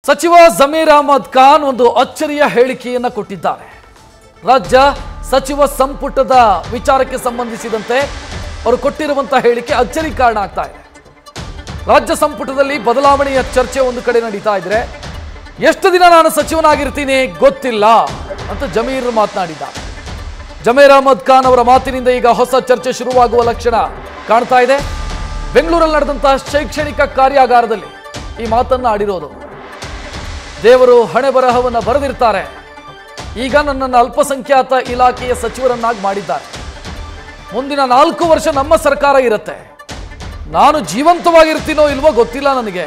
ಸಚಿವ ಜಮೀರ್ ಅಹಮದ್ ಖಾನ್ ಒಂದು ಅಚ್ಚರಿಯ ಹೇಳಿಕೆಯನ್ನು ಕೊಟ್ಟಿದ್ದಾರೆ. ರಾಜ್ಯ ಸಚಿವ ಸಂಪುಟದ ವಿಚಾರಕ್ಕೆ ಸಂಬಂಧಿಸಿದಂತೆ ಅವರು ಕೊಟ್ಟಿರುವಂತಹ ಹೇಳಿಕೆ ಅಚ್ಚರಿ ಕಾರಣ ಆಗ್ತಾ ಇದೆ. ರಾಜ್ಯ ಸಂಪುಟದಲ್ಲಿ ಬದಲಾವಣೆಯ ಚರ್ಚೆ ಒಂದು ಕಡೆ ನಡೀತಾ ಇದ್ರೆ ಎಷ್ಟು ದಿನ ನಾನು ಸಚಿವನಾಗಿರ್ತೀನಿ ಗೊತ್ತಿಲ್ಲ ಅಂತ ಜಮೀರ್ ಮಾತನಾಡಿದ್ದಾರೆ. ಜಮೀರ್ ಅಹಮದ್ ಖಾನ್ ಅವರ ಮಾತಿನಿಂದ ಈಗ ಹೊಸ ಚರ್ಚೆ ಶುರುವಾಗುವ ಲಕ್ಷಣ ಕಾಣ್ತಾ ಇದೆ. ಬೆಂಗಳೂರಲ್ಲಿ ನಡೆದಂತಹ ಶೈಕ್ಷಣಿಕ ಕಾರ್ಯಾಗಾರದಲ್ಲಿ ಈ ಮಾತನ್ನ ಆಡಿರೋದು. ದೇವರು ಹಣೆ ಬರಹವನ್ನು ಬರೆದಿರ್ತಾರೆ, ಈಗ ನನ್ನನ್ನು ಅಲ್ಪಸಂಖ್ಯಾತ ಇಲಾಖೆಯ ಸಚಿವರನ್ನಾಗಿ ಮಾಡಿದ್ದಾರೆ. ಮುಂದಿನ 4 ವರ್ಷ ನಮ್ಮ ಸರ್ಕಾರ ಇರುತ್ತೆ, ನಾನು ಜೀವಂತವಾಗಿರ್ತೀನೋ ಇಲ್ವೋ ಗೊತ್ತಿಲ್ಲ ನನಗೆ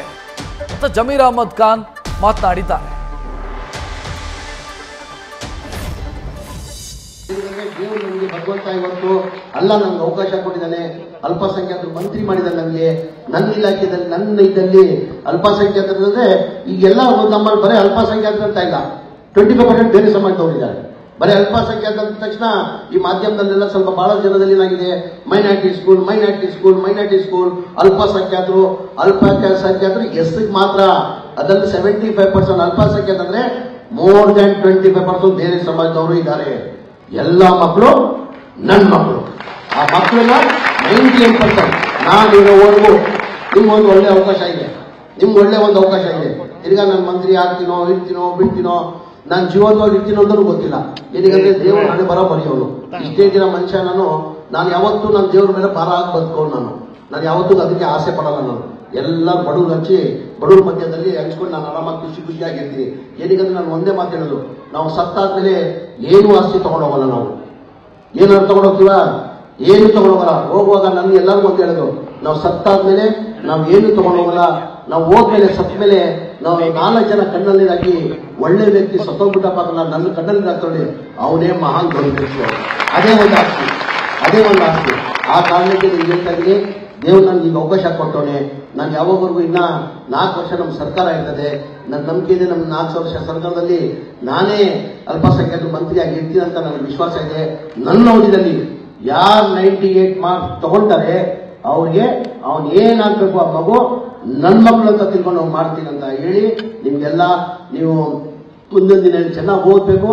ಅಂತ ಜಮೀರ್ ಅಹಮದ್ ಖಾನ್ ಮಾತನಾಡಿದ್ದಾರೆ. ಭಗವಂತ ಇವತ್ತು ಅಲ್ಲ ನನಗೆ ಅವಕಾಶ ಕೊಟ್ಟಿದ್ದಾನೆ, ಅಲ್ಪಸಂಖ್ಯಾತರು ಮಂತ್ರಿ ಮಾಡಿದ್ದಾರೆ ನನಗೆ. ನನ್ನ ಇಲಾಖೆಯಲ್ಲಿ ನನ್ನ ಇದ್ದಲ್ಲಿ ಅಲ್ಪಸಂಖ್ಯಾತರಂದ್ರೆ ಈಗೆಲ್ಲ ನಮ್ಮಲ್ಲಿ ಬರೀ ಅಲ್ಪಸಂಖ್ಯಾತರು ಅಂತ ಇಲ್ಲ, 25% ಬೇರೆ ಸಮಾಜದವರಿದ್ದಾರೆ. ಬರೀ ಅಲ್ಪಸಂಖ್ಯಾತ ಅಂದ ತಕ್ಷಣ ಈ ಮಾಧ್ಯಮದಲ್ಲೆಲ್ಲ ಸ್ವಲ್ಪ ಬಹಳ ಜನದಲ್ಲಿ ಏನಾಗಿದೆ, ಮೈನಾರಿಟಿ ಸ್ಕೂಲ್ ಅಲ್ಪಸಂಖ್ಯಾತರು ಎಸ್ಗೆ ಮಾತ್ರ. ಅದರಲ್ಲಿ 75% ಅಲ್ಪಸಂಖ್ಯಾತ ಅಂದ್ರೆ ಮೋರ್ ದನ್ 25% ಬೇರೆ ಸಮಾಜದವರು ಇದ್ದಾರೆ. ಎಲ್ಲ ಮಕ್ಕಳು ನನ್ನ ಮಕ್ಕಳು. ಆ ಮಕ್ಕಳನ್ನ 98% ನಾನು ಓದ್ಬೋದು. ನಿಮ್ಗೊಂದು ಒಳ್ಳೆ ಅವಕಾಶ ಇದೆ, ತಿರ್ಗಾ ನಾನು ಮಂತ್ರಿ ಆಗ್ತೀನೋ ಇರ್ತೀನೋ ಬಿಡ್ತೀನೋ, ನಾನು ಜೀವನವಾಗಿ ಇರ್ತೀನೋ ಅನ್ನೋದು ಗೊತ್ತಿಲ್ಲ. ಏನಕ್ಕೆ ದೇವರು ಹಣೆ ಬರೋ ಬರೆಯೋನು. ಇಷ್ಟೇ ದಿನ ಮನುಷ್ಯ ನಾನು ಯಾವತ್ತೂ ನನ್ನ ದೇವ್ರ ಮೇಲೆ ಭಾರ ಆಗಿ ಬದುಕೊಂಡು ನಾನು ಯಾವತ್ತೂ ಅದಕ್ಕೆ ಆಸೆ ಪಡಲ್ಲ. ನಾನು ಎಲ್ಲ ಬಡವ್ರು ಹಂಚಿ ಬಡವ್ರ ಮಧ್ಯದಲ್ಲಿ ಹಂಚ್ಕೊಂಡು ನಾನು ಆರಾಮಾಗಿ ಖುಷಿಯಾಗಿರ್ತೀನಿ. ಏನಕ್ಕಂದ್ರೆ ನಾನು ಒಂದೇ ಮಾತು ಹೇಳೋದು, ನಾವು ಸತ್ತಾದ್ಮೇಲೆ ಏನು ಆಸ್ತಿ ತಗೊಂಡೋಗಲ್ಲ. ನಾವು ಏನಾದ್ರು ತಗೊಂಡೋಗ್ತೀವ, ಏನು ತಗೊಂಡೋಗಲ್ಲ. ಹೋಗುವಾಗ ನನ್ನ ಎಲ್ಲರಿಗೂ ಅಂತ ಹೇಳೋದು, ನಾವು ಸತ್ತಾದ್ಮೇಲೆ ನಾವು ಏನು ತಗೊಂಡೋಗಲ್ಲ. ನಾವು ಹೋದ್ಮೇಲೆ ಸತ್ತ ಮೇಲೆ ನಾವು 4 ಜನ ಕಣ್ಣಲ್ಲಿ ಹಾಕಿ ಒಳ್ಳೆ ವ್ಯಕ್ತಿ ಸತ್ತೋಗ್ಬಿಟ್ಟಪ್ಪಲ್ಲ ನನ್ನ ಕಣ್ಣಲ್ಲಿ ಹಾಕೊಳ್ಳಿ, ಅವನೇ ಮಹಾನ್ ದೊಡ್ಡ. ಅದೇ ಒಂದು ಆಸ್ತಿ. ಆ ಕಾರಣಕ್ಕೆ ನೀವು ಹೇಳ್ತಾ ಇದ್ದೀನಿ, ದೇವ್ರು ನನ್ಗೆ ಈಗ ಅವಕಾಶ ಕೊಟ್ಟವನೆ. ನಾನು ಯಾವಾಗವರೆಗೂ ಇನ್ನ 4 ವರ್ಷ ನಮ್ಮ ಸರ್ಕಾರ ಇರ್ತದೆ, ನನ್ನ ನಂಬಿಕೆ ಇದೆ. ನಮ್ಮ 4 ವರ್ಷ ಸರ್ಕಾರದಲ್ಲಿ ನಾನೇ ಅಲ್ಪಸಂಖ್ಯಾತ ಮಂತ್ರಿಯಾಗಿ ಇರ್ತೀನಿ ಅಂತ ನನಗೆ ವಿಶ್ವಾಸ ಇದೆ. ನನ್ನ ಅವಧಿಯಲ್ಲಿ ಯಾರು 98 ಮಾರ್ಕ್ಸ್ ತಗೊಂತಾರೆ ಅವ್ರಿಗೆ ಅವನು ಏನಾಗಬೇಕು ಆ ಮಗು ನನ್ನ ಮಕ್ಕಳು ಅಂತ ತಿಳ್ಕೊಂಡು ನಾವು ಮಾಡ್ತೀನಿ ಅಂತ ಹೇಳಿ ನಿಮ್ಗೆಲ್ಲ ನೀವು ಮುಂದಿನ ದಿನ ಚೆನ್ನಾಗಿ ಓದ್ಬೇಕು.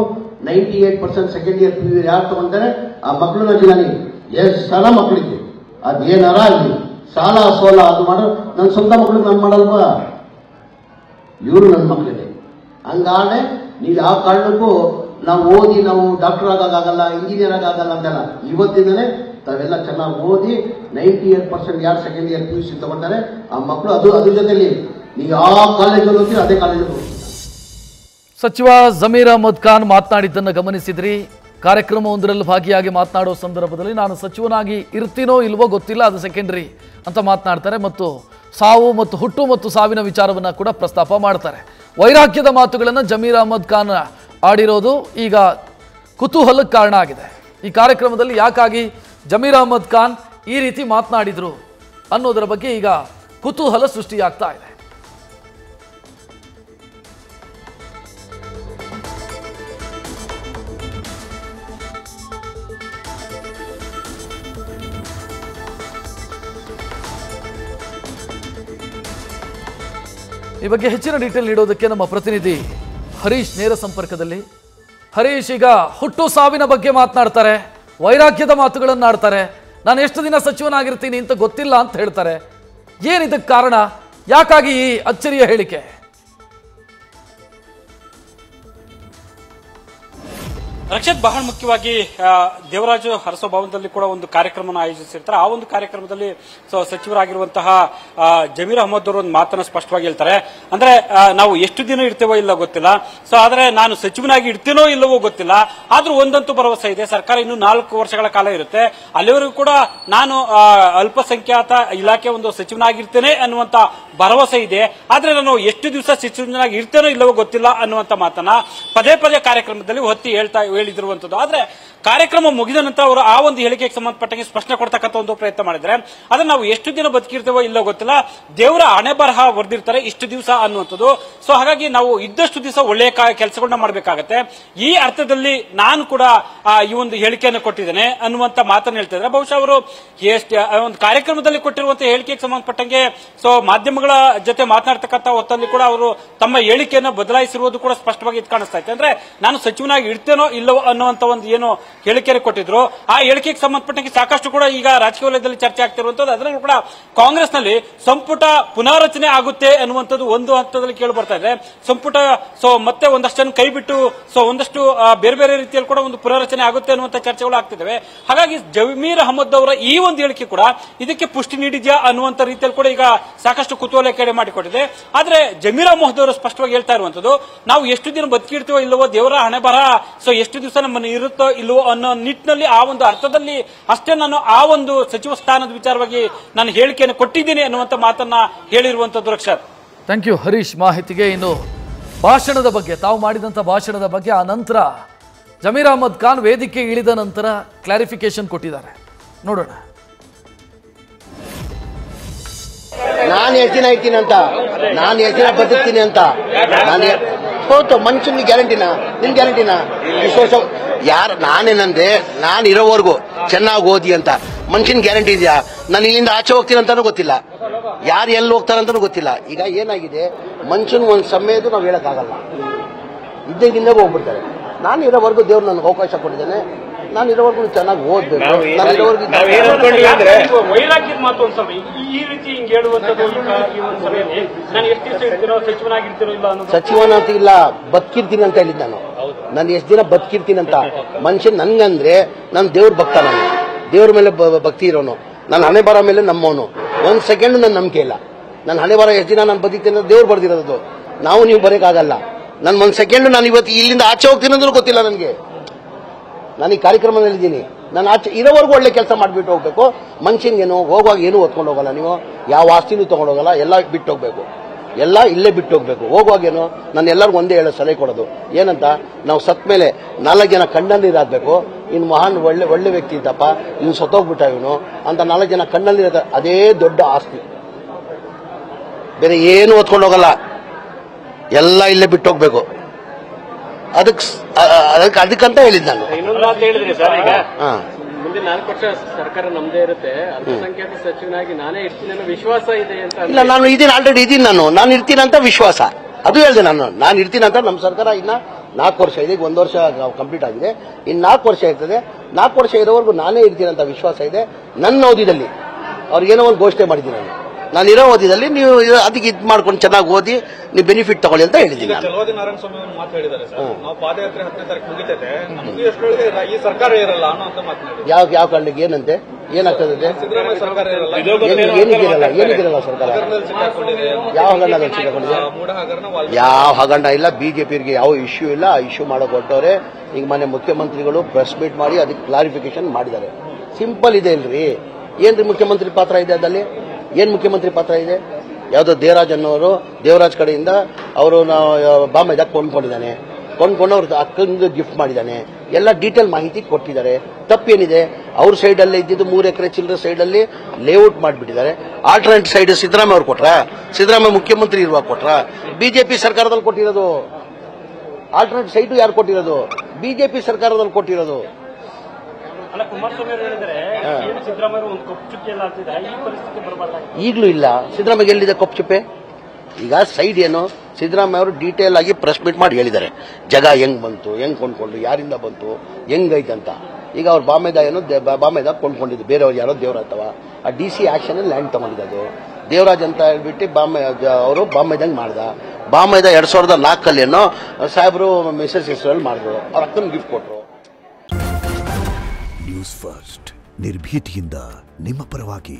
98% ಸೆಕೆಂಡ್ ಇಯರ್ PU ಯಾರು ತಗೊಂತಾರೆ ಆ ಮಕ್ಕಳನ್ನ ಜಿಲ್ಲಾನಿ ಎಷ್ಟು ಸಲ ಮಕ್ಕಳಿಗೆ ಅದೇನಾರ ಆಗಲಿ ಸಾಲ ಸೋಲ ಅದು ಮಾಡೋ ನನ್ನ ಸ್ವಂತ ಮಕ್ಕಳು ನಾನು ಮಾಡಲ್ವಾ, ಇವರು ನನ್ನ ಮಕ್ಕಳಿದೆ. ಹಂಗಾದ್ರೆ ನೀವು ಯಾವ ಕಾರಣಕ್ಕೂ ನಾವು ಓದಿ ನಾವು ಡಾಕ್ಟರ್ ಆಗೋಕ್ಕಾಗಲ್ಲ, ಇಂಜಿನಿಯರ್ ಆಗೋಕ್ಕಾಗಲ್ಲ ಅಂತೆಲ್ಲ. ಇವತ್ತಿಂದಲೇ ತಾವೆಲ್ಲ ಚೆನ್ನಾಗಿ ಓದಿ 98% ಯಾರು ಸೆಕೆಂಡ್ ಇಯರ್ PUC ತಗೊಂತಾರೆ ಆ ಮಕ್ಕಳು ಅದ್ರ ಜೊತೆಲಿ ನೀವು ಯಾವ ಕಾಲೇಜಲ್ಲಿ ಹೋಗ್ತೀರಿ ಅದೇ ಕಾಲೇಜಲ್ಲಿ ಹೋಗ್ತೀರಿ. ಸಚಿವ ಜಮೀರ್ ಅಹಮದ್ ಖಾನ್ ಮಾತನಾಡಿದ್ದನ್ನು ಗಮನಿಸಿದ್ರಿ. ಕಾರ್ಯಕ್ರಮವೊಂದರಲ್ಲಿ ಭಾಗಿಯಾಗಿ ಮಾತನಾಡುವ ಸಂದರ್ಭದಲ್ಲಿ ನಾನು ಸಚಿವನಾಗಿ ಇರ್ತೀನೋ ಇಲ್ವೋ ಗೊತ್ತಿಲ್ಲ, ಅದು ಸೆಕೆಂಡರಿ ಅಂತ ಮಾತನಾಡ್ತಾರೆ. ಮತ್ತು ಸಾವು ಮತ್ತು ಹುಟ್ಟು ಮತ್ತು ಸಾವಿನ ವಿಚಾರವನ್ನು ಕೂಡ ಪ್ರಸ್ತಾಪ ಮಾಡ್ತಾರೆ. ವೈರಾಗ್ಯದ ಮಾತುಗಳನ್ನು ಜಮೀರ್ ಅಹಮದ್ ಖಾನ್ ಆಡಿರೋದು ಈಗ ಕುತೂಹಲಕ್ಕೆ ಕಾರಣ ಆಗಿದೆ. ಈ ಕಾರ್ಯಕ್ರಮದಲ್ಲಿ ಯಾಕಾಗಿ ಜಮೀರ್ ಅಹಮದ್ ಖಾನ್ ಈ ರೀತಿ ಮಾತನಾಡಿದ್ರು ಅನ್ನೋದರ ಬಗ್ಗೆ ಈಗ ಕುತೂಹಲ ಸೃಷ್ಟಿಯಾಗ್ತಾ ಇದೆ. ಈ ಬಗ್ಗೆ ಹೆಚ್ಚಿನ ಡೀಟೇಲ್ ನೀಡೋದಕ್ಕೆ ನಮ್ಮ ಪ್ರತಿನಿಧಿ ಹರೀಶ್ ನೇರ ಸಂಪರ್ಕದಲ್ಲಿ. ಹರೀಶ್, ಈಗ ಹುಟ್ಟು ಸಾವಿನ ಬಗ್ಗೆ ಮಾತನಾಡ್ತಾರೆ, ವೈರಾಗ್ಯದ ಮಾತುಗಳನ್ನು ಆಡ್ತಾರೆ, ನಾನು ಎಷ್ಟು ದಿನ ಸಚಿವನಾಗಿರ್ತೀನಿ ಅಂತ ಗೊತ್ತಿಲ್ಲ ಅಂತ ಹೇಳ್ತಾರೆ. ಏನಿದಕ್ಕೆ ಕಾರಣ? ಯಾಕಾಗಿ ಈ ಅಚ್ಚರಿಯ ಹೇಳಿಕೆ? ರಕ್ಷತ್, ಬಹಳ ಮುಖ್ಯವಾಗಿ ದೇವರಾಜು ಅರಸು ಭವನದಲ್ಲಿ ಕೂಡ ಒಂದು ಕಾರ್ಯಕ್ರಮವನ್ನು ಆಯೋಜಿಸಿರ್ತಾರೆ. ಆ ಒಂದು ಕಾರ್ಯಕ್ರಮದಲ್ಲಿ ಸಚಿವರಾಗಿರುವಂತಹ ಜಮೀರ್ ಅಹಮದ್ ಅವರು ಒಂದು ಮಾತನ್ನು ಸ್ಪಷ್ಟವಾಗಿ ಹೇಳ್ತಾರೆ. ಅಂದ್ರೆ ನಾವು ಎಷ್ಟು ದಿನ ಇರ್ತೇವೋ ಇಲ್ಲ ಗೊತ್ತಿಲ್ಲ, ಆದ್ರೆ ನಾನು ಸಚಿವನಾಗಿ ಇರ್ತೀನೋ ಇಲ್ಲವೋ ಗೊತ್ತಿಲ್ಲ, ಆದ್ರೂ ಒಂದಂತೂ ಭರವಸೆ ಇದೆ, ಸರ್ಕಾರ ಇನ್ನು 4 ವರ್ಷಗಳ ಕಾಲ ಇರುತ್ತೆ, ಅಲ್ಲಿವರೆಗೂ ಕೂಡ ನಾನು ಅಲ್ಪಸಂಖ್ಯಾತ ಇಲಾಖೆ ಒಂದು ಸಚಿವನಾಗಿರ್ತೇನೆ ಅನ್ನುವಂತ ಭರವಸೆ ಇದೆ. ಆದ್ರೆ ನಾನು ಎಷ್ಟು ದಿವಸ ಸಚಿವನಾಗಿ ಇರ್ತೇನೋ ಇಲ್ಲವೋ ಗೊತ್ತಿಲ್ಲ ಅನ್ನುವಂತ ಮಾತನ್ನ ಪದೇ ಕಾರ್ಯಕ್ರಮದಲ್ಲಿ ಹೇಳಿದಿರುವಂತದ್ದು. ಆದ್ರೆ ಕಾರ್ಯಕ್ರಮ ಮುಗಿದ ನಂತರ ಅವರು ಆ ಒಂದು ಹೇಳಿಕೆಗೆ ಸಂಬಂಧಪಟ್ಟಂಗೆ ಸ್ಪಷ್ಟನೆ ಕೊಡ್ತಕ್ಕಂಥ ಒಂದು ಪ್ರಯತ್ನ ಮಾಡಿದ್ರೆ ಅದನ್ನ ನಾವು ಎಷ್ಟು ದಿನ ಬದುಕಿರ್ತೇವೋ ಇಲ್ಲೋ ಗೊತ್ತಿಲ್ಲ, ದೇವರ ಹಣೆ ಬರಹ ಬರೆದಿರ್ತಾರೆ ಇಷ್ಟು ದಿವಸ ಅನ್ನುವಂಥದ್ದು. ಸೊ ಹಾಗಾಗಿ ನಾವು ಇದ್ದಷ್ಟು ದಿವಸ ಒಳ್ಳೆಯ ಕೆಲಸಗಳನ್ನ ಮಾಡಬೇಕಾಗತ್ತೆ. ಈ ಅರ್ಥದಲ್ಲಿ ನಾನು ಕೂಡ ಈ ಒಂದು ಹೇಳಿಕೆಯನ್ನು ಕೊಟ್ಟಿದ್ದೇನೆ ಅನ್ನುವಂತ ಮಾತನ್ನು ಹೇಳ್ತಾ ಇದ್ದಾರೆ. ಬಹುಶಃ ಅವರು ಒಂದು ಕಾರ್ಯಕ್ರಮದಲ್ಲಿ ಕೊಟ್ಟಿರುವಂತಹ ಹೇಳಿಕೆಗೆ ಸಂಬಂಧಪಟ್ಟಂಗೆ ಸೊ ಮಾಧ್ಯಮಗಳ ಜೊತೆ ಮಾತನಾಡ್ತಕ್ಕಂಥ ಹೊತ್ತಲ್ಲಿ ಕೂಡ ಅವರು ತಮ್ಮ ಹೇಳಿಕೆಯನ್ನು ಬದಲಾಯಿಸಿರುವುದು ಕೂಡ ಸ್ಪಷ್ಟವಾಗಿ ಕಾಣಿಸ್ತಾ ಇದೆ. ಅಂದ್ರೆ ನಾನು ಸಚಿವನಾಗಿ ಇಡ್ತೇನೋ ಇಲ್ಲವೋ ಅನ್ನುವಂತ ಒಂದು ಏನು ಹೇಳಿಕೆಯನ್ನು ಕೊಟ್ಟಿದ್ರು, ಆ ಹೇಳಿಕೆಗೆ ಸಂಬಂಧಪಟ್ಟಂಗೆ ಸಾಕಷ್ಟು ಕೂಡ ಈಗ ರಾಜಕೀಯ ವಲಯದಲ್ಲಿ ಚರ್ಚೆ ಆಗ್ತಿರುವಂತದ್ದು. ಅದರಲ್ಲೂ ಕೂಡ ಕಾಂಗ್ರೆಸ್ನಲ್ಲಿ ಸಂಪುಟ ಪುನಾರಚನೆ ಆಗುತ್ತೆ ಅನ್ನುವಂಥದ್ದು ಒಂದು ಹಂತದಲ್ಲಿ ಕೇಳಿ ಬರ್ತಾ ಇದೆ. ಸಂಪುಟ ಸೊ ಮತ್ತೆ ಒಂದಷ್ಟನ್ನು ಕೈ ಬಿಟ್ಟು ಸೊ ಒಂದಷ್ಟು ಬೇರೆ ಬೇರೆ ರೀತಿಯಲ್ಲಿ ಕೂಡ ಒಂದು ಪುನರ್ರಚನೆ ಆಗುತ್ತೆ ಅನ್ನುವಂಥ ಚರ್ಚೆಗಳು ಆಗ್ತಿದ್ದಾವೆ. ಹಾಗಾಗಿ ಜಮೀರ್ ಅಹಮದ್ ಅವರ ಈ ಒಂದು ಹೇಳಿಕೆ ಕೂಡ ಇದಕ್ಕೆ ಪುಷ್ಟಿ ನೀಡಿದ್ಯಾ ಅನ್ನುವಂಥ ರೀತಿಯಲ್ಲಿ ಕೂಡ ಈಗ ಸಾಕಷ್ಟು ಕುತೂಹಲ ಕೆಡೆ ಮಾಡಿಕೊಟ್ಟಿದೆ. ಆದ್ರೆ ಜಮೀರ್ ಅಹಮದ್ ಅವರು ಸ್ಪಷ್ಟವಾಗಿ ಹೇಳ್ತಾ ಇರುವಂತದ್ದು, ನಾವು ಎಷ್ಟು ದಿನ ಬದುಕಿರ್ತೀವೋ ಇಲ್ಲವೋ ದೇವರ ಹಣೆ ಬರ, ಸೊ ಎಷ್ಟು ದಿವಸ ನಮ್ಮನ್ನು ಇರುತ್ತೋ ಇಲ್ಲವೋ ಅನ್ನೋ ನಿಟ್ಟಿನಲ್ಲಿ ಆ ಒಂದು ಅರ್ಥದಲ್ಲಿ ಅಷ್ಟೇ ನಾನು ಆ ಒಂದು ಸಚಿವ ಸ್ಥಾನದ ವಿಚಾರವಾಗಿ ನಾನು ಹೇಳಿಕೆಯನ್ನು ಕೊಟ್ಟಿದ್ದೀನಿ ಅನ್ನುವಂಥ ಮಾತನ್ನ ಹೇಳಿರುವಂತದ್ದು. ರಕ್ಷತ್, ಥ್ಯಾಂಕ್ ಯು ಹರೀಶ್ ಮಾಹಿತಿಗೆ. ಇನ್ನು ಭಾಷಣದ ಬಗ್ಗೆ, ತಾವು ಮಾಡಿದಂಥ ಭಾಷಣದ ಬಗ್ಗೆ ಆ ನಂತರ ಜಮೀರ್ ಅಹಮದ್ ಖಾನ್ ವೇದಿಕೆ ಇಳಿದ ನಂತರ ಕ್ಲಾರಿಫಿಕೇಶನ್ ಕೊಟ್ಟಿದ್ದಾರೆ, ನೋಡೋಣ. ನಾನು ಎಷ್ಟು ದಿನ ಇರ್ತೀನಿ ಅಂತ, ನಾನು ಎಷ್ಟು ದಿನ ಬದುಕ್ತೀನಿ ಅಂತ ನಾನು ಹೋತು. ಮನುಷ್ಯನಿಗೆ ಗ್ಯಾರಂಟಿನ, ನಿನ್ ಗ್ಯಾರಂಟಿನ ವಿಶ್ವಾಸ ಯಾರು? ನಾನೇನಂದ್ರೆ ನಾನು ಇರೋವರೆಗೂ ಚೆನ್ನಾಗಿ ಓದಿ ಅಂತ ಮನುಷ್ಯನ್ ಗ್ಯಾರಂಟಿ ಇದೆಯಾ? ನಾನು ಇಲ್ಲಿಂದ ಆಚೆ ಹೋಗ್ತೀನಿ ಅಂತಾನೂ ಗೊತ್ತಿಲ್ಲ, ಯಾರು ಎಲ್ಲಿ ಹೋಗ್ತಾರಂತಾನೂ ಗೊತ್ತಿಲ್ಲ. ಈಗ ಏನಾಗಿದೆ, ಮನುಷ್ಯನ್ ಒಂದು ಸಮಯದ್ದು ನಾವು ಹೇಳಕ್ಕಾಗಲ್ಲ, ಇದ್ದಂಗಿಂದ ಹೋಗ್ಬಿಡ್ತಾರೆ. ನಾನು ಇರೋವರೆಗೂ ದೇವ್ರು ನನಗೆ ಅವಕಾಶ ಕೊಟ್ಟಿದ್ದೇನೆ, ನಾನು ಇರೋವರೆಗೂ ಚೆನ್ನಾಗಿ ಓದ್ಬೇಕು. ನಾನು ಇರೋವರೆಗೂ ವೈರಾಗ್ಯದ ಮಾತು ಒಂದ್ಸಲ ಈ ರೀತಿ ಹಿಂಗೆ ಹೇಳುವಂಥದ್ದು ಈ ಒಂದು ಸಭೆಯಲ್ಲಿ ನಾನು ಎಷ್ಟು ದಿವಸ ಇರ್ತೀರೋ ಸಚಿವನಾಗಿರ್ತೀರೋ ಇಲ್ಲ ಅನ್ನೋದು. ಸಚಿವನಾಗಿ ಇಲ್ಲ, ಬದುಕಿರ್ತೀನಿ ಅಂತ ಹೇಳಿದ್ ನಾನು ಎಷ್ಟು ದಿನ ಬದುಕಿರ್ತೀನಿ ಅಂತ. ಮನುಷ್ಯನ್ ನನ್ಗಂದ್ರೆ ನಾನು ದೇವ್ರ ಭಕ್ತ, ನಾನು ದೇವ್ರ ಮೇಲೆ ಭಕ್ತಿ ಇರೋನು, ನನ್ನ ಹಣೆ ಬರ ಮೇಲೆ ನಮ್ಮವನು. ಒಂದ್ ಸೆಕೆಂಡ್ ನನ್ನ ನಂಬಿಕೆ ಇಲ್ಲ. ನನ್ನ ಹಣೆ ಬರ ಎಷ್ಟು ದಿನ ನಾನು ಬದುಕ್ತೀನಿ ಅಂತ ದೇವ್ರು ಬರ್ದಿರೋದು, ನಾವು ನೀವು ಬರೋಕ್ಕಾಗಲ್ಲ. ನಾನು ಒಂದ್ ಸೆಕೆಂಡ್ ನಾನು ಇವತ್ತು ಇಲ್ಲಿಂದ ಆಚೆ ಹೋಗ್ತೀನಿ ಅಂದ್ರೂ ಗೊತ್ತಿಲ್ಲ ನನಗೆ. ನಾನು ಈ ಕಾರ್ಯಕ್ರಮದಲ್ಲಿದ್ದೀನಿ, ನಾನು ಆಚೆ ಇರೋವರೆಗೂ ಒಳ್ಳೆ ಕೆಲಸ ಮಾಡಿಬಿಟ್ಟು ಹೋಗ್ಬೇಕು. ಮನುಷ್ಯನ್ಗೇನು ಹೋಗುವಾಗ ಏನೂ ಹೊತ್ಕೊಂಡು ಹೋಗಲ್ಲ, ನೀವು ಯಾವ ಆಸ್ತಿನೂ ತಗೊಂಡು ಹೋಗಲ್ಲ, ಎಲ್ಲ ಬಿಟ್ಟು ಹೋಗ್ಬೇಕು, ಎಲ್ಲ ಇಲ್ಲೇ ಬಿಟ್ಟು ಹೋಗ್ಬೇಕು. ಹೋಗುವಾಗೇನು ನಾನು ಎಲ್ಲರಿಗೂ ಒಂದೇ ಹೇಳೋ ಸಲಹೆ ಕೊಡೋದು ಏನಂತ, ನಾವು ಸತ್ ಮೇಲೆ 4 ಜನ ಕಣ್ಣಲ್ಲಿರಾಗಬೇಕು. ಇನ್ನು ಮಹಾನ್ ಒಳ್ಳೆ ವ್ಯಕ್ತಿ ಇದ್ದಪ್ಪ, ಇನ್ನು ಸತ್ತೋಗ್ಬಿಟ್ಟ ಇವನು ಅಂತ 4 ಜನ ಕಣ್ಣಲ್ಲಿರೋ, ಅದೇ ದೊಡ್ಡ ಆಸ್ತಿ. ಬೇರೆ ಏನು ಹೊತ್ಕೊಂಡು ಹೋಗಲ್ಲ, ಎಲ್ಲ ಇಲ್ಲೇ ಬಿಟ್ಟು ಹೋಗ್ಬೇಕು. ಅದಕ್ಕಂತ ಹೇಳಿದ್ ನಾನು. ಹೇಳಿದ್ರಿ ಸರ್, ಈಗ ಮುಂದೆ 4 ವರ್ಷ ಸರ್ಕಾರ ನಮ್ದೇ ಇರುತ್ತೆ, ಅಲ್ಪಸಂಖ್ಯಾತ ಸಚಿವನಾಗಿ ನಾನೇ ಇರ್ತೀನಿ ಅನ್ನೋ ವಿಶ್ವಾಸ ಇದೆ ಅಂತ. ಇಲ್ಲ, ನಾನು ಇದೀನಿ, ಆಲ್ರೆಡಿ ಇದೀನಿ, ನಾನು ಇರ್ತೀನಿ ಅಂತ ವಿಶ್ವಾಸ, ಅದು ಹೇಳಿದೆ. ನಾನು ಇರ್ತೀನಿ ಅಂತ. ನಮ್ಮ ಸರ್ಕಾರ ಇನ್ನ 4 ವರ್ಷ ಇದೆ, 1 ವರ್ಷ ಕಂಪ್ಲೀಟ್ ಆಗಿದೆ, ಇನ್ನು 4 ವರ್ಷ ಇರ್ತದೆ. 4 ವರ್ಷ ಇರೋವರೆಗೂ ನಾನೇ ಇರ್ತೀನಿ ಅಂತ ವಿಶ್ವಾಸ ಇದೆ. ನನ್ನ ಓದಿದಲ್ಲಿ ಅವ್ರಿಗೇನೋ ಒಂದು ಘೋಷಣೆ ಮಾಡಿದ್ದೀನಿ ನಾನು ಇರೋ ಓದಿದಲ್ಲಿ ನೀವು ಅದಕ್ಕೆ ಇದು ಮಾಡ್ಕೊಂಡು ಚೆನ್ನಾಗಿ ಓದಿ ನೀವು ಬೆನಿಫಿಟ್ ತಗೊಳ್ಳಿ ಅಂತ ಹೇಳಿದ್ದೀನಿ. ಚಲವಾದಿ ನಾರಾಯಣ ಸ್ವಾಮಿ ಒಂದು ಮಾತು ಹೇಳಿದ್ದಾರೆ ಸರ್, ನಾವು ಪಾದಯಾತ್ರೆ 10ನೇ ತಾರೀಕು ಮುಗಿತೈತೆ, ನಮಗೆ ಎಷ್ಟೊಳಗೆ ಈ ಸರ್ಕಾರ ಇರಲ್ಲ ಅನ್ನೋ ಅಂತ ಮಾತನಾಡಿ. ಯಾವ ಕಾರಣಕ್ಕೆ ಏನಂತೆ ಏನಾಗ್ತದೆ? ಸಿದ್ದರಾಮಯ್ಯ ಸರ್ಕಾರ ಇರಲ್ಲ, ಏನಿಗಿರಲ್ಲ ಸರ್ಕಾರ. ಯಾವ ಹಗರಣ ಸಿಕ್ಕಾಕೊಂಡಿದೆ? ಯಾವ ಹಗರಣ ಇಲ್ಲ. ಬಿಜೆಪಿಯವರಿಗೆ ಯಾವ ಇಶ್ಯೂ ಇಲ್ಲ, ಆ ಇಶ್ಯೂ ಮಾಡೋ ಕೊಟ್ಟವ್ರೆ. ಈಗ ಮೊನ್ನೆ ಮುಖ್ಯಮಂತ್ರಿಗಳು ಪ್ರೆಸ್ ಮೀಟ್ ಮಾಡಿ ಅದಕ್ಕೆ ಕ್ಲಾರಿಫಿಕೇಶನ್ ಮಾಡಿದ್ದಾರೆ. ಸಿಂಪಲ್ ಇದೆ ಇಲ್ರಿ. ಏನ್ರಿ ಮುಖ್ಯಮಂತ್ರಿ ಪಾತ್ರ ಇದೆ ಅದಲ್ಲಿ? ಏನ್ ಮುಖ್ಯಮಂತ್ರಿ ಪಾತ್ರ ಇದೆ? ಯಾವುದೋ ದೇವರಾಜ್ ಅನ್ನೋರು, ದೇವರಾಜ್ ಕಡೆಯಿಂದ ಅವರು ಬಾಂಬೆದಾಗ ಕೊಂಡ್ಕೊಂಡಿದ್ದಾನೆ, ಕೊಂಡ್ಕೊಂಡು ಅವ್ರ ಅಕ್ಕಂಗೆ ಗಿಫ್ಟ್ ಮಾಡಿದ್ದಾನೆ, ಎಲ್ಲ ಡೀಟೇಲ್ ಮಾಹಿತಿ ಕೊಟ್ಟಿದ್ದಾರೆ. ತಪ್ಪೇನಿದೆ? ಅವ್ರ ಸೈಡಲ್ಲೇ ಇದ್ದಿದ್ದು 3 ಎಕರೆ ಚಿಲ್ಲರೆ ಸೈಡಲ್ಲಿ ಲೇಔಟ್ ಮಾಡಿಬಿಟ್ಟಿದ್ದಾರೆ. ಆಲ್ಟರ್ನೇಟ್ ಸೈಡ್ ಸಿದ್ದರಾಮಯ್ಯ ಅವ್ರು ಕೊಟ್ರ? ಸಿದ್ದರಾಮಯ್ಯ ಮುಖ್ಯಮಂತ್ರಿ ಇರುವಾಗ ಕೊಟ್ರ? ಬಿಜೆಪಿ ಸರ್ಕಾರದಲ್ಲಿ ಕೊಟ್ಟಿರೋದು. ಆಲ್ಟರ್ನೇಟ್ ಸೈಟು ಯಾರು ಕೊಟ್ಟಿರೋದು? ಬಿಜೆಪಿ ಸರ್ಕಾರದಲ್ಲಿ ಕೊಟ್ಟಿರೋದು. ಅಲ್ಲ, ಕುಮಾರಸ್ವಾಮಿ ಅವರು ಹೇಳಿದರೆ ಸಿದ್ದರಾಮಯ್ಯ ಒಂದು ಕಪ್ಪು ಚುಕ್ಕೆ ಎಲ್ಲ ಆಗ್ತಿದೆ, ಈ ಪರಿಸ್ಥಿತಿ ಬರಬಾರ್ದು. ಈಗಲೂ ಇಲ್ಲ. ಸಿದ್ದರಾಮಯ್ಯ ಎಲ್ಲಿದೆ ಕಪ್ಪು ಚುಪ್ಪೆ? ಈಗ ಸೈಡ್ ಏನು? ಸಿದ್ದರಾಮಯ್ಯ ಅವರು ಡೀಟೇಲ್ ಆಗಿ ಪ್ರೆಸ್ ಮೀಟ್ ಮಾಡಿ ಹೇಳಿದ್ದಾರೆ, ಜಾಗ ಹೆಂಗ್ ಬಂತು, ಹೆಂಗ್ ಕೊಂಡ್ಕೊಂಡು, ಯಾರಿಂದ ಬಂತು, ಹೆಂಗೈತಂತ. ಈಗ ಅವ್ರು ಬಾಂಬೆದಾಗ ಕೊಂಡ್ಕೊಂಡಿದ್ದು, ಬೇರೆಯವ್ರು ಯಾರೋ ದೇವರಾತವ ಆ DC ಆಕ್ಷನ್ ಲ್ಯಾಂಡ್ ತಗೊಂಡಿದ್ದು ದೇವರಾಜ್ ಅಂತ ಹೇಳ್ಬಿಟ್ಟು ಅವರು ಬಾಂಬೆದಂಗೆ ಮಾಡ್ದ. ಬಾಂಬೆದ 2004 ಸಾಹೇಬರು ಮಿಸಸ್ ಹೆಸರಲ್ಲಿ ಮಾಡಿದ್ರು, ಅವ್ರ ಅಕ್ಕನ ಗಿಫ್ಟ್ ಕೊಟ್ಟರು. ನ್ಯೂಸ್ ಫಸ್ಟ್ ನಿರ್ಭೀತಿಯಿಂದ ನಿಮ್ಮ ಪರವಾಗಿ.